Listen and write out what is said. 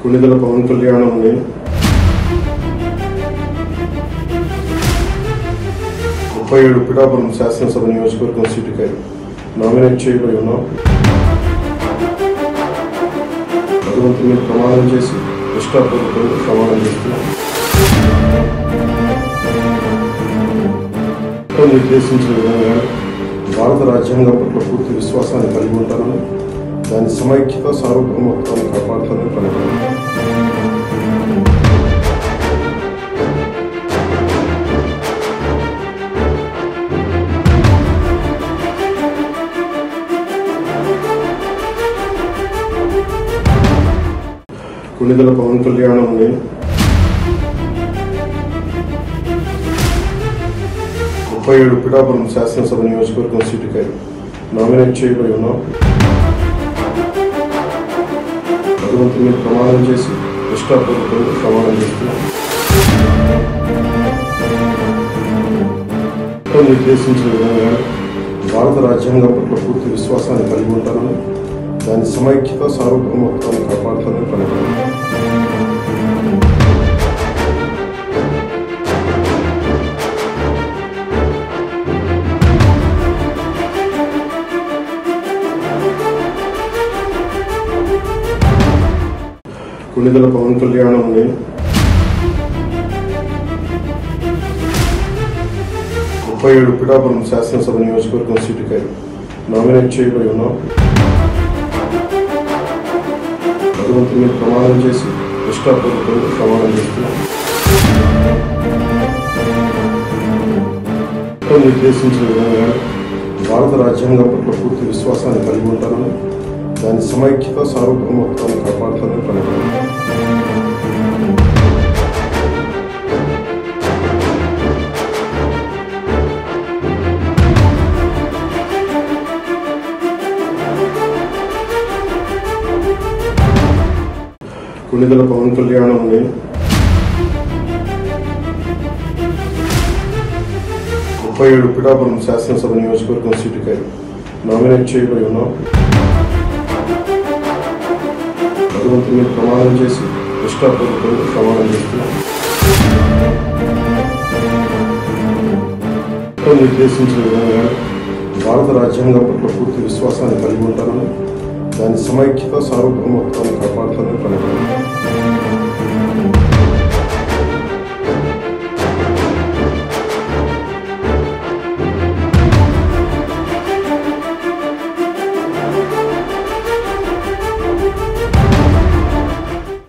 కొణిదెల పవన్ కళ్యాణ్ని 37 పిఠాపురం శాసనసభ నియోజకవర్గం సీటుకై నామినేట్ చేయబడి ఉన్నాం. భగవంతుని మీద ప్రమాణం చేసి నిష్ఠాపూర్వకంగా ప్రమాణం చేస్తున్నాం. నిర్దేశించిన విధంగా భారత రాజ్యాంగం పట్ల పూర్తి విశ్వాసాన్ని కలిగి ఉంటానని, దాని సమైక్యత సార్వభౌమత్వాన్ని కాపాడుతానని పలికాను. కొణిదెల పవన్ కళ్యాణ్ని 37 పిఠాపురం శాసనసభ నియోజకవర్గం సీటుకై నామినేట్ చేయబడి ఉన్నాం. భగవంతుని మీద ప్రమాణం చేసి నిష్ఠాపూర్వకంగా ప్రమాణం చేస్తున్నాం. నిర్దేశించిన విధంగా భారత రాజ్యాంగం పట్ల పూర్తి విశ్వాసాన్ని కలిగి ఉంటానని, దాని సమైక్యత సార్వభౌమత్వాన్ని కాపాడుతానని పలికాను. కొణిదెల పవన్ కళ్యాణ్ని 37 పిఠాపురం శాసనసభ నియోజకవర్గం సీటుకై నామినేట్ చేయబడి ఉన్నాం. భగవంతుని మీద ప్రమాణం చేసి నిష్ఠాపూర్వకంగా ప్రమాణం చేస్తున్నాం. నిర్దేశించిన విధంగా భారత రాజ్యాంగం పట్ల పూర్తి విశ్వాసాన్ని కలిగి ఉంటానని, దాని సమైక్యత సార్వభౌమత్వాన్ని కాపాడుతానని పలికాను. కొణిదెల పవన్ కళ్యాణ్ని 37 పిఠాపురం శాసనసభ నియోజకవర్గం సీటుకై నామినేట్ చేయబడి ఉన్నాం. భగవంతుని మీద ప్రమాణం చేసి నిష్ఠాపూర్వకంగా ప్రమాణం చేస్తున్నాం. నిర్దేశించిన విధంగా భారత రాజ్యాంగం పట్ల పూర్తి విశ్వాసాన్ని కలిగి ఉంటానని, దాని సమైక్యత సార్వభౌమత్వాన్ని కాపాడుతానని పలికాను.